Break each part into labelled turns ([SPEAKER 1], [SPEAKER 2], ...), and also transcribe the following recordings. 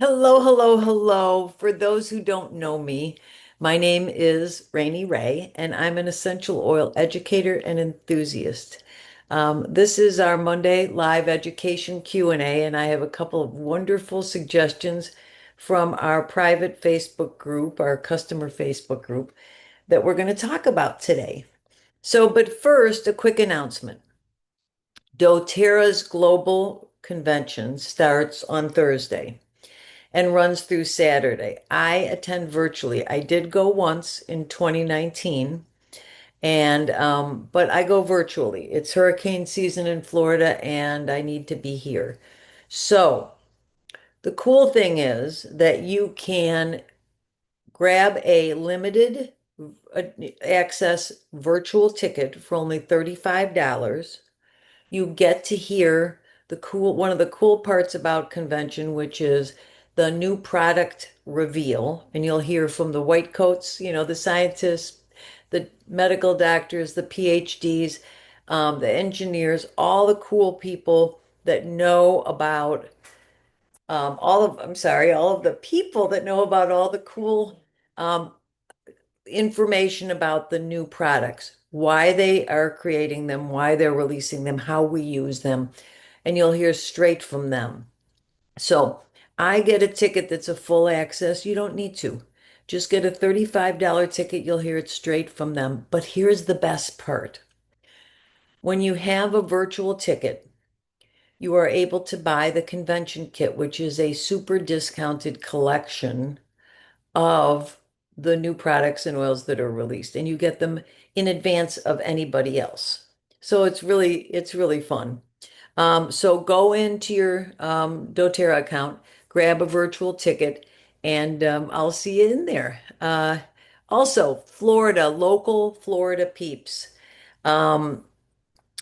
[SPEAKER 1] Hello, hello, hello. For those who don't know me, my name is Raine Ray, and I'm an essential oil educator and enthusiast. This is our Monday live education Q&A, and I have a couple of wonderful suggestions from our private Facebook group, our customer Facebook group, that we're going to talk about today. But first, a quick announcement. doTERRA's global convention starts on Thursday and runs through Saturday. I attend virtually. I did go once in 2019, and but I go virtually. It's hurricane season in Florida, and I need to be here. So the cool thing is that you can grab a limited uh, access virtual ticket for only $35. You get to hear one of the cool parts about convention, which is the new product reveal. And you'll hear from the white coats, the scientists, the medical doctors, the PhDs, the engineers, all the cool people that know about all of the people that know about all the cool um, information about the new products, why they are creating them, why they're releasing them, how we use them, and you'll hear straight from them. So I get a ticket that's a full access. You don't need to. Just get a $35 ticket. You'll hear it straight from them. But here's the best part. When you have a virtual ticket, you are able to buy the convention kit, which is a super discounted collection of the new products and oils that are released, and you get them in advance of anybody else. So it's really fun. So go into your doTERRA account, grab a virtual ticket, and I'll see you in there. Also, Florida, local Florida peeps. Um,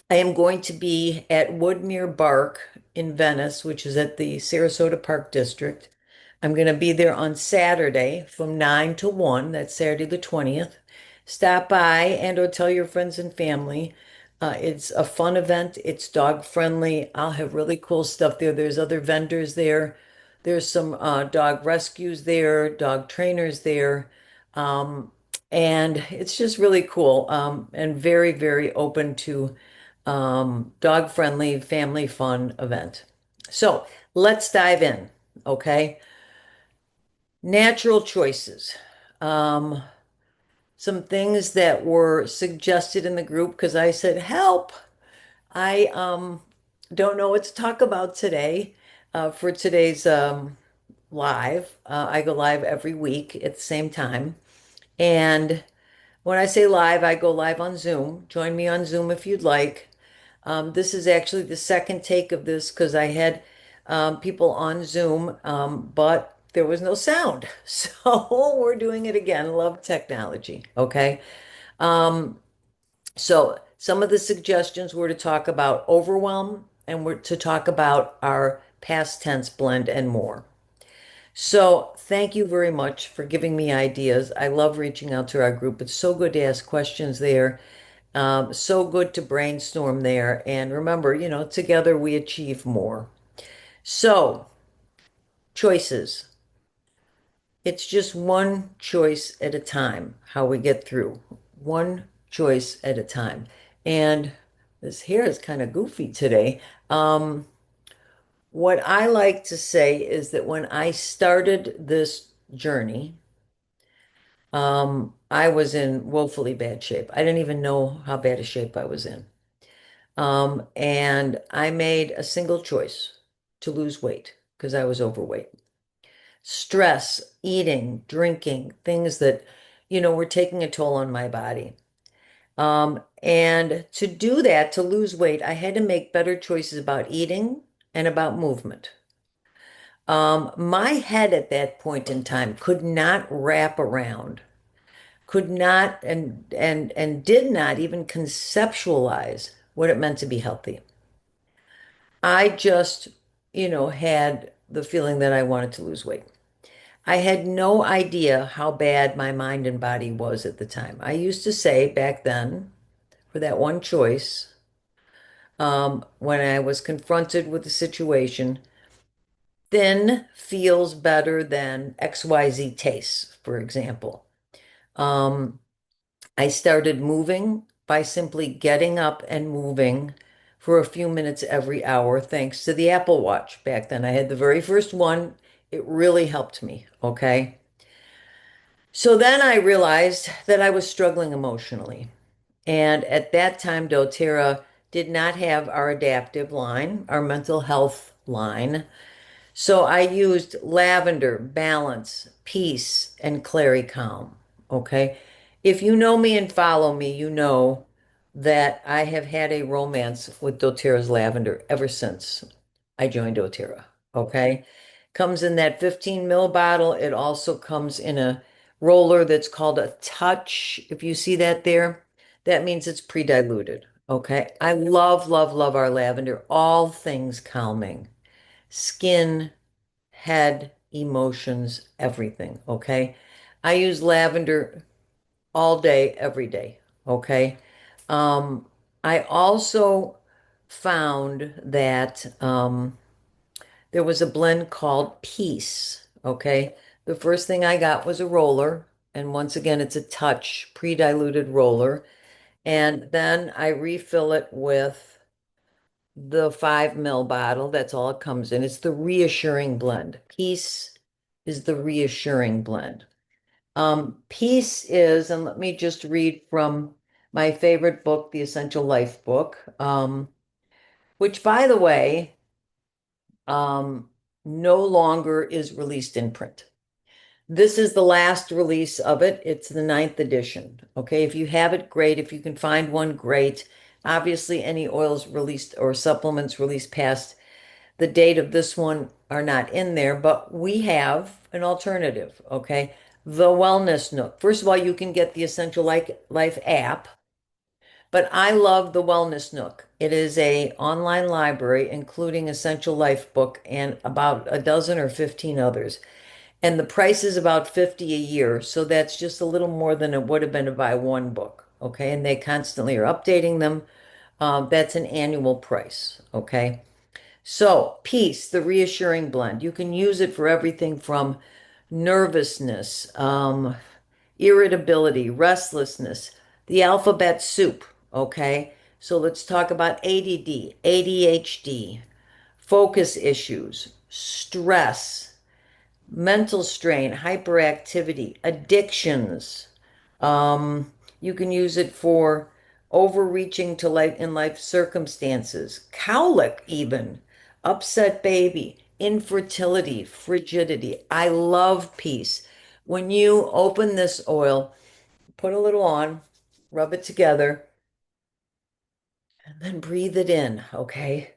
[SPEAKER 1] I am going to be at Woodmere Bark in Venice, which is at the Sarasota Park District. I'm going to be there on Saturday from 9 to 1. That's Saturday the 20th. Stop by and or tell your friends and family. It's a fun event. It's dog friendly. I'll have really cool stuff there. There's other vendors there. There's some dog rescues there, dog trainers there. Um, and it's just really cool and very, very open to dog-friendly, family fun event. So let's dive in, okay? Natural choices. Um, some things that were suggested in the group because I said, help. I don't know what to talk about today for today's live. I go live every week at the same time. And when I say live, I go live on Zoom. Join me on Zoom if you'd like. This is actually the second take of this because I had people on Zoom, but there was no sound. So we're doing it again. Love technology. Okay. Um, so some of the suggestions were to talk about overwhelm and we're to talk about our past tense blend and more. So thank you very much for giving me ideas. I love reaching out to our group. It's so good to ask questions there. So good to brainstorm there. And remember, together we achieve more. So, choices. It's just one choice at a time, how we get through. One choice at a time. And this hair is kind of goofy today. What I like to say is that when I started this journey, I was in woefully bad shape. I didn't even know how bad a shape I was in. And I made a single choice to lose weight because I was overweight. Stress, eating, drinking, things that, were taking a toll on my body. And to do that, to lose weight, I had to make better choices about eating and about movement. My head at that point in time could not wrap around, could not and did not even conceptualize what it meant to be healthy. I just, had the feeling that I wanted to lose weight. I had no idea how bad my mind and body was at the time. I used to say back then, for that one choice, when I was confronted with the situation, Thin feels better than XYZ tastes, for example. Um, I started moving by simply getting up and moving for a few minutes every hour, thanks to the Apple Watch. Back then, I had the very first one. It really helped me, okay? So then I realized that I was struggling emotionally. And at that time, doTERRA did not have our adaptive line, our mental health line. So I used lavender, balance, peace, and clary calm. Okay. If you know me and follow me, you know that I have had a romance with doTERRA's lavender ever since I joined doTERRA. Okay. Comes in that 15 ml bottle. It also comes in a roller that's called a touch. If you see that there, that means it's pre-diluted. Okay. I love, love, love our lavender. All things calming. Skin, head, emotions, everything. Okay. I use lavender all day, every day. Okay. Um, I also found that there was a blend called Peace. Okay. The first thing I got was a roller. And once again, it's a touch pre-diluted roller. And then I refill it with the 5 ml bottle. That's all it comes in. It's the reassuring blend. Peace is the reassuring blend. Peace is, and let me just read from my favorite book, The Essential Life book, which, by the way, um, no longer is released in print. This is the last release of it. It's the ninth edition. Okay, if you have it, great. If you can find one, great. Obviously, any oils released or supplements released past the date of this one are not in there, but we have an alternative, okay? The Wellness Nook. First of all, you can get the Essential Life app, but I love the Wellness Nook. It is a online library, including Essential Life book and about a dozen or 15 others. And the price is about 50 a year, so that's just a little more than it would have been to buy one book, okay? And they constantly are updating them. That's an annual price, okay? So, Peace, the reassuring blend. You can use it for everything from nervousness, irritability, restlessness, the alphabet soup. Okay. So, let's talk about ADD, ADHD, focus issues, stress, mental strain, hyperactivity, addictions. Um, you can use it for overreaching to life in life circumstances, cowlick even, upset baby, infertility, frigidity. I love peace. When you open this oil, put a little on, rub it together, and then breathe it in, okay?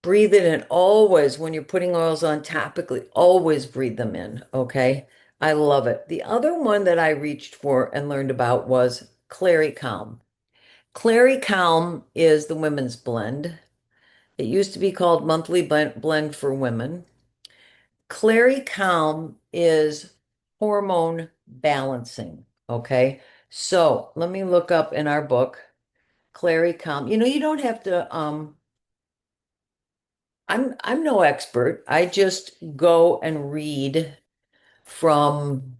[SPEAKER 1] Breathe it in always when you're putting oils on topically, always breathe them in, okay? I love it. The other one that I reached for and learned about was Clary Calm. Clary Calm is the women's blend. It used to be called Monthly Blend for Women. Clary Calm is hormone balancing, okay? So let me look up in our book, Clary Calm. You know, you don't have to I'm no expert. I just go and read from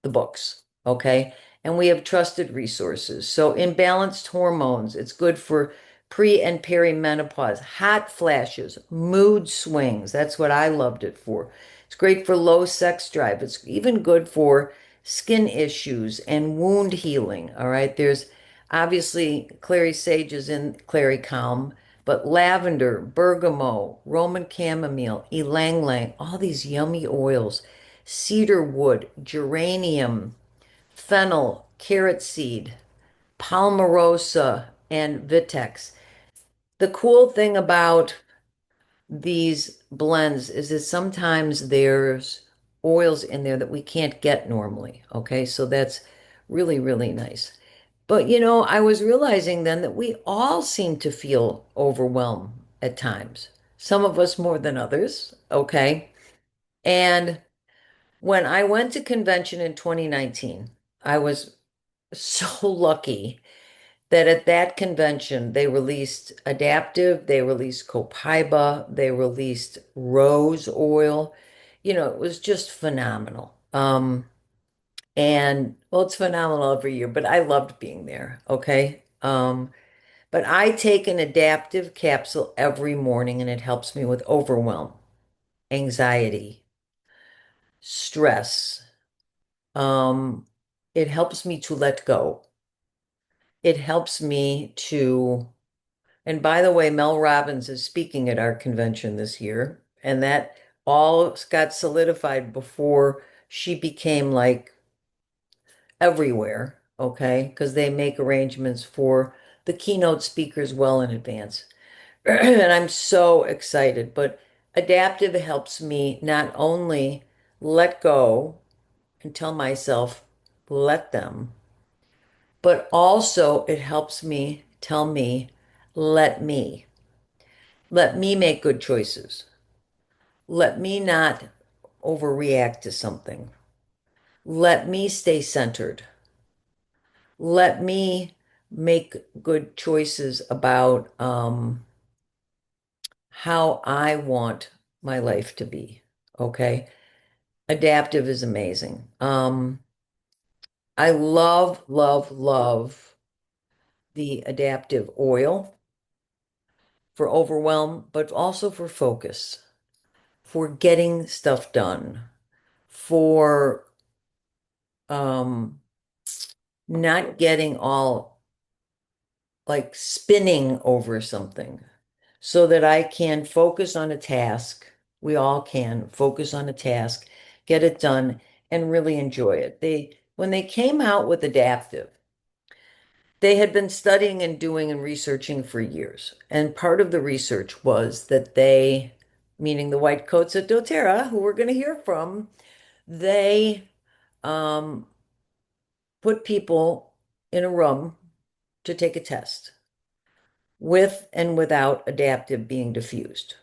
[SPEAKER 1] the books, okay? And we have trusted resources. So imbalanced hormones, it's good for pre and perimenopause, hot flashes, mood swings. That's what I loved it for. It's great for low sex drive. It's even good for skin issues and wound healing. All right. There's obviously clary sage is in clary calm, but lavender, bergamot, Roman chamomile, ylang ylang, all these yummy oils, cedar wood, geranium, fennel, carrot seed, palmarosa, and vitex. The cool thing about these blends is that sometimes there's oils in there that we can't get normally. Okay, so that's really, really nice. But you know, I was realizing then that we all seem to feel overwhelmed at times. Some of us more than others. Okay. And when I went to convention in 2019, I was so lucky that at that convention they released adaptive, they released copaiba, they released rose oil. It was just phenomenal. And well, it's phenomenal every year, but I loved being there. Okay. But I take an adaptive capsule every morning and it helps me with overwhelm, anxiety, stress. Um, it helps me to let go. It helps me to, and by the way, Mel Robbins is speaking at our convention this year, and that all got solidified before she became like everywhere, okay? Because they make arrangements for the keynote speakers well in advance. And I'm so excited. But adaptive helps me not only let go and tell myself, let them, but also it helps me tell me, let me. Let me make good choices. Let me not overreact to something. Let me stay centered. Let me make good choices about how I want my life to be. Okay. Adaptive is amazing. I love, love, love the adaptive oil for overwhelm, but also for focus, for getting stuff done, for um, not getting all like spinning over something so that I can focus on a task. We all can focus on a task, get it done, and really enjoy it. When they came out with adaptive, they had been studying and doing and researching for years. And part of the research was that they, meaning the white coats at doTERRA, who we're going to hear from, they um, put people in a room to take a test with and without adaptive being diffused.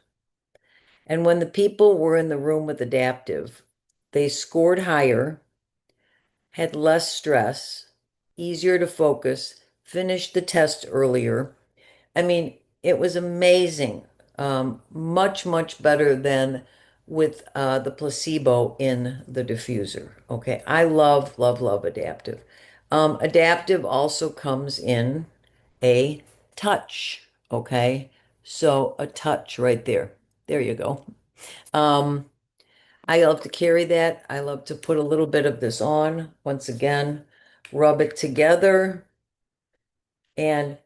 [SPEAKER 1] And when the people were in the room with adaptive, they scored higher, had less stress, easier to focus, finished the test earlier. I mean, it was amazing. Much, much better than with the placebo in the diffuser. Okay, I love, love, love adaptive. Adaptive also comes in a touch. Okay, so a touch right there. There you go. Um, I love to carry that. I love to put a little bit of this on. Once again, rub it together and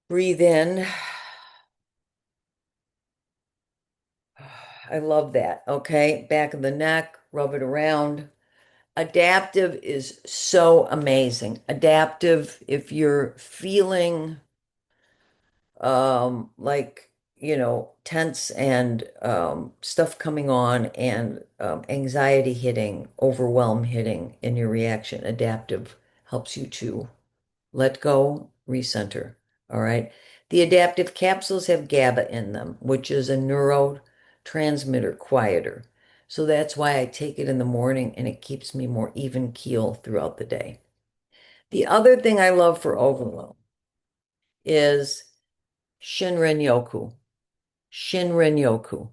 [SPEAKER 1] breathe in. I love that. Okay. Back of the neck, rub it around. Adaptive is so amazing. Adaptive, if you're feeling like, tense and stuff coming on and anxiety hitting, overwhelm hitting in your reaction, adaptive helps you to let go, recenter. All right. The adaptive capsules have GABA in them, which is a neurotransmitter quieter. So that's why I take it in the morning and it keeps me more even keel throughout the day. The other thing I love for overwhelm is Shinrin-yoku. Shinrin-yoku,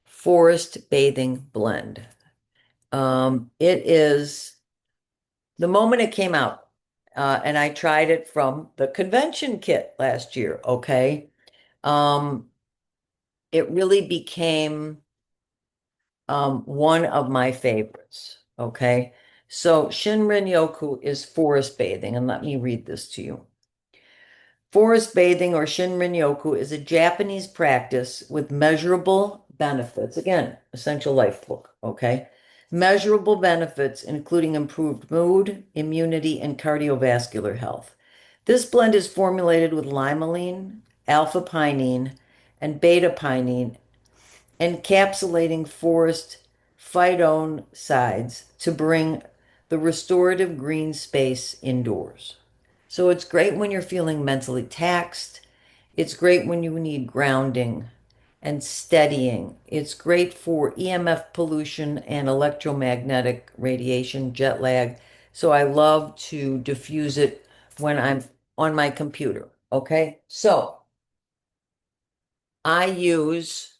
[SPEAKER 1] forest bathing blend. It is the moment it came out, and I tried it from the convention kit last year, okay? Um, it really became one of my favorites, okay? So Shinrin-yoku is forest bathing, and let me read this to you. Forest bathing or Shinrin-yoku is a Japanese practice with measurable benefits. Again, essential life book, okay? Measurable benefits, including improved mood, immunity, and cardiovascular health. This blend is formulated with limonene, alpha-pinene, and beta-pinene, encapsulating forest phytoncides to bring the restorative green space indoors. So it's great when you're feeling mentally taxed. It's great when you need grounding and steadying. It's great for EMF pollution and electromagnetic radiation, jet lag, So I love to diffuse it when I'm on my computer. Okay. So I use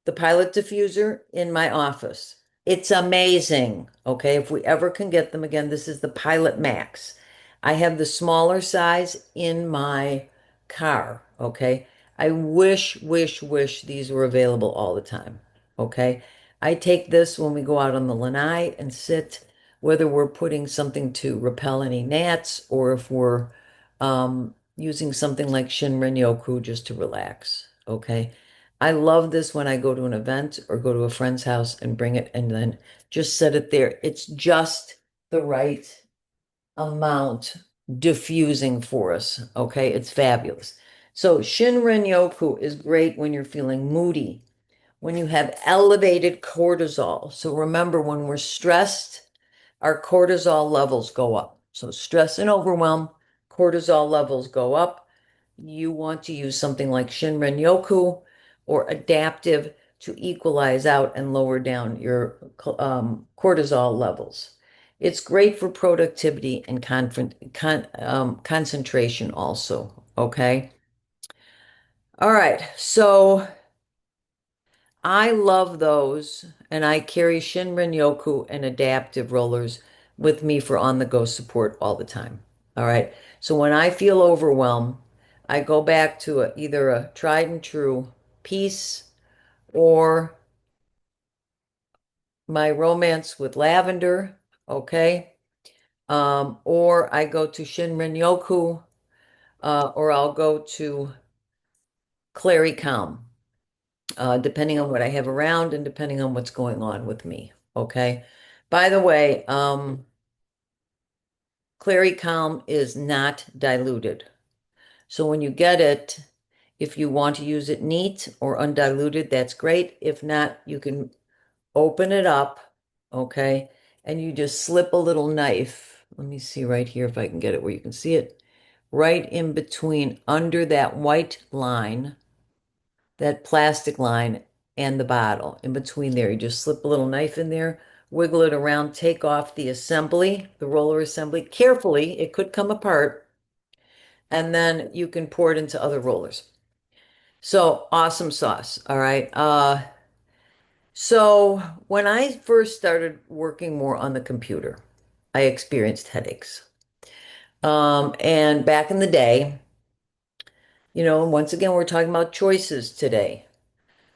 [SPEAKER 1] the pilot diffuser in my office. It's amazing. Okay. If we ever can get them again, this is the Pilot Max. I have the smaller size in my car. Okay. I wish these were available all the time. Okay. I take this when we go out on the lanai and sit, whether we're putting something to repel any gnats or if we're using something like Shinrin Yoku just to relax. Okay. I love this when I go to an event or go to a friend's house and bring it and then just set it there. It's just the right amount diffusing for us. Okay, it's fabulous. So Shinrin Yoku is great when you're feeling moody, when you have elevated cortisol. So remember, when we're stressed, our cortisol levels go up. So stress and overwhelm, cortisol levels go up. You want to use something like Shinrin Yoku or adaptive to equalize out and lower down your cortisol levels. It's great for productivity and concentration also. Okay. All right. So I love those, and I carry Shinrin Yoku and adaptive rollers with me for on-the-go support all the time. All right. So when I feel overwhelmed, I go back to either a tried and true Peace or my Romance with Lavender. Okay. Or I go to Shinrin Yoku, or I'll go to Clary Calm, depending on what I have around and depending on what's going on with me. Okay. By the way, Clary Calm is not diluted. So when you get it, if you want to use it neat or undiluted, that's great. If not, you can open it up, okay? And you just slip a little knife. Let me see right here if I can get it where you can see it. Right in between, under that white line, that plastic line, and the bottle. In between there, you just slip a little knife in there, wiggle it around, take off the assembly, the roller assembly, carefully. It could come apart, and then you can pour it into other rollers. So awesome sauce. All right. So when I first started working more on the computer, I experienced headaches. And back in the day, once again, we're talking about choices today.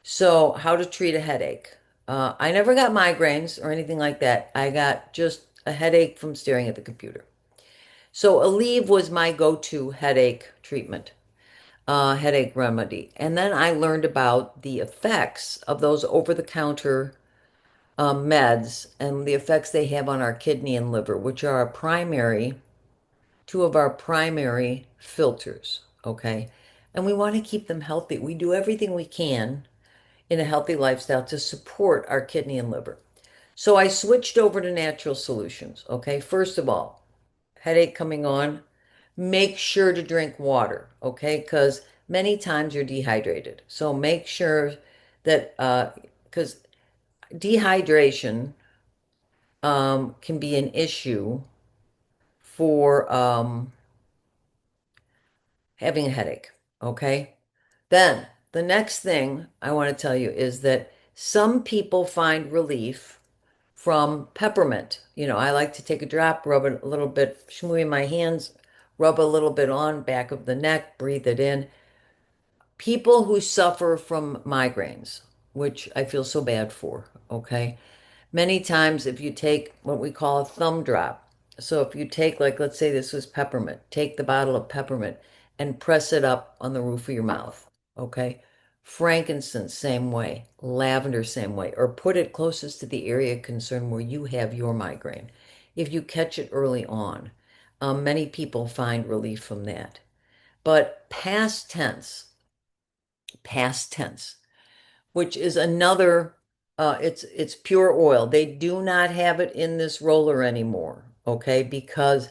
[SPEAKER 1] So, how to treat a headache. I never got migraines or anything like that. I got just a headache from staring at the computer. So, Aleve was my go-to headache treatment, headache remedy. And then I learned about the effects of those over-the-counter meds and the effects they have on our kidney and liver, which are two of our primary filters. Okay. And we want to keep them healthy. We do everything we can in a healthy lifestyle to support our kidney and liver. So I switched over to natural solutions. Okay. First of all, headache coming on, make sure to drink water. Okay. Because many times you're dehydrated. So make sure that, because dehydration can be an issue for having a headache. Okay. Then the next thing I want to tell you is that some people find relief from peppermint. I like to take a drop, rub it a little bit, shmooey my hands, rub a little bit on back of the neck, breathe it in. People who suffer from migraines, which I feel so bad for, okay? Many times, if you take what we call a thumb drop, so if you take, like, let's say this was peppermint, take the bottle of peppermint and press it up on the roof of your mouth, okay? Frankincense, same way. Lavender, same way. Or put it closest to the area of concern where you have your migraine. If you catch it early on, many people find relief from that. But past tense, which is another it's pure oil. They do not have it in this roller anymore, okay? Because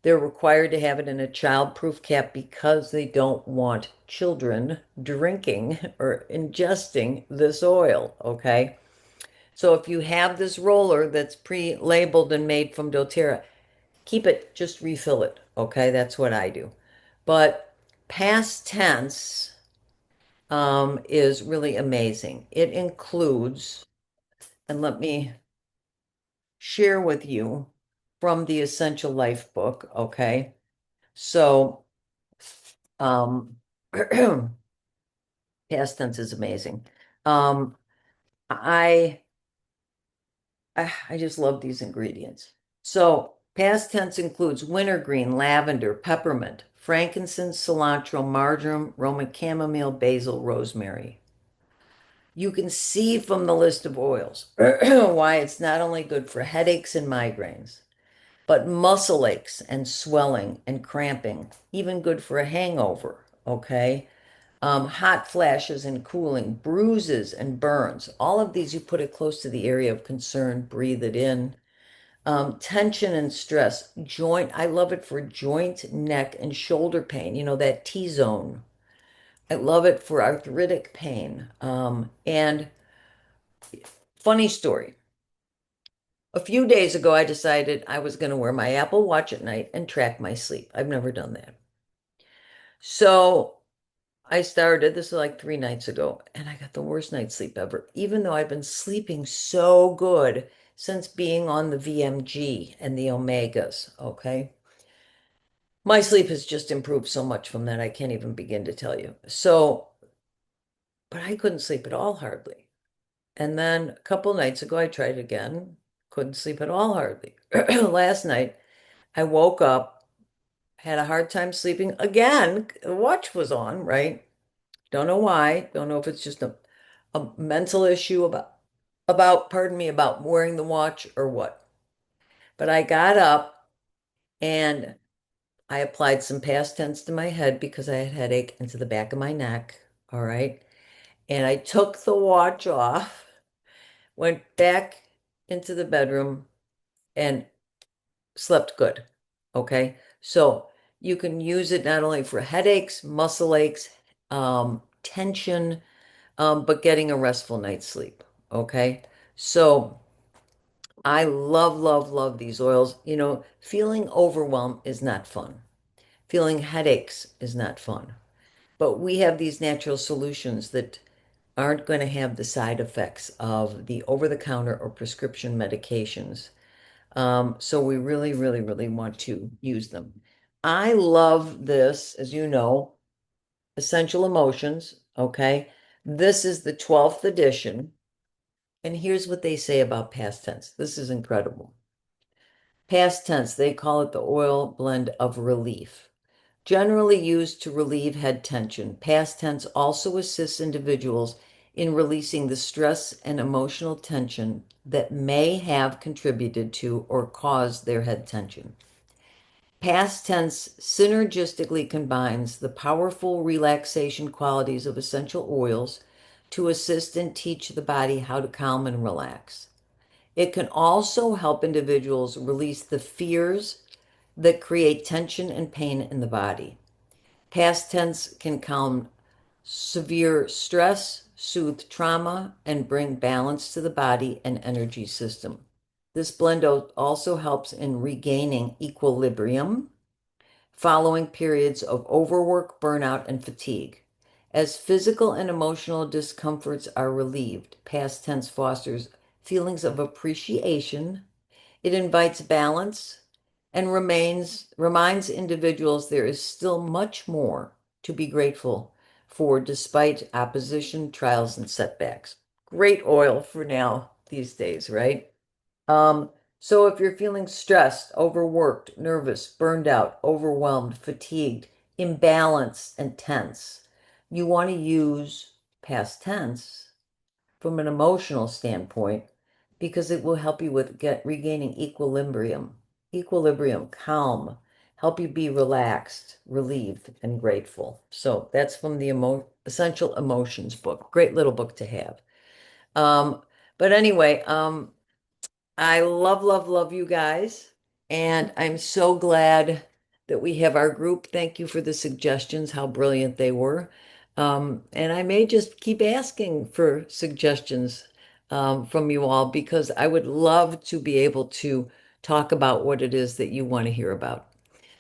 [SPEAKER 1] they're required to have it in a child-proof cap because they don't want children drinking or ingesting this oil, okay? So if you have this roller that's pre-labeled and made from doTERRA, keep it, just refill it. Okay, that's what I do. But past tense is really amazing. It includes, and let me share with you from the Essential Life book. Okay, so um, past tense is amazing. Um, I I just love these ingredients. So, past tense includes wintergreen, lavender, peppermint, frankincense, cilantro, marjoram, Roman chamomile, basil, rosemary. You can see from the list of oils why it's not only good for headaches and migraines, but muscle aches and swelling and cramping, even good for a hangover, okay? Hot flashes and cooling, bruises and burns. All of these, you put it close to the area of concern, breathe it in. Tension and stress, joint. I love it for joint, neck, and shoulder pain. You know, that T-zone. I love it for arthritic pain. And funny story. A few days ago, I decided I was going to wear my Apple Watch at night and track my sleep. I've never done that. So I started, this was like 3 nights ago, and I got the worst night's sleep ever, even though I've been sleeping so good since being on the VMG and the Omegas, okay? My sleep has just improved so much from that, I can't even begin to tell you. So, but I couldn't sleep at all, hardly. And then a couple nights ago, I tried again, couldn't sleep at all, hardly. Last night, I woke up, had a hard time sleeping again. The watch was on, right? Don't know why. Don't know if it's just a mental issue pardon me, about wearing the watch or what. But I got up and I applied some past tense to my head because I had headache and to the back of my neck. All right. And I took the watch off, went back into the bedroom and slept good. Okay. So you can use it not only for headaches, muscle aches, tension, but getting a restful night's sleep. Okay. So I love, love, love these oils. You know, feeling overwhelmed is not fun. Feeling headaches is not fun. But we have these natural solutions that aren't going to have the side effects of the over-the-counter or prescription medications. So we really, really, really want to use them. I love this, as you know, Essential Emotions. Okay. This is the 12th edition. And here's what they say about past tense. This is incredible. Past tense, they call it the oil blend of relief. Generally used to relieve head tension, past tense also assists individuals in releasing the stress and emotional tension that may have contributed to or caused their head tension. Past tense synergistically combines the powerful relaxation qualities of essential oils to assist and teach the body how to calm and relax. It can also help individuals release the fears that create tension and pain in the body. Past tense can calm severe stress, soothe trauma, and bring balance to the body and energy system. This blend also helps in regaining equilibrium following periods of overwork, burnout, and fatigue. As physical and emotional discomforts are relieved, past tense fosters feelings of appreciation. It invites balance and reminds individuals there is still much more to be grateful for despite opposition, trials, and setbacks. Great oil for now these days, right? Um, so if you're feeling stressed, overworked, nervous, burned out, overwhelmed, fatigued, imbalanced, and tense, you want to use past tense from an emotional standpoint because it will help you with regaining equilibrium, calm, help you be relaxed, relieved, and grateful. So that's from the Essential Emotions book. Great little book to have. Um, but anyway, I love, love, love you guys. And I'm so glad that we have our group. Thank you for the suggestions, how brilliant they were. And I may just keep asking for suggestions from you all because I would love to be able to talk about what it is that you want to hear about.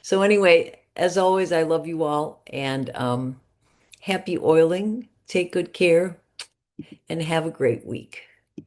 [SPEAKER 1] So anyway, as always, I love you all and happy oiling. Take good care and have a great week.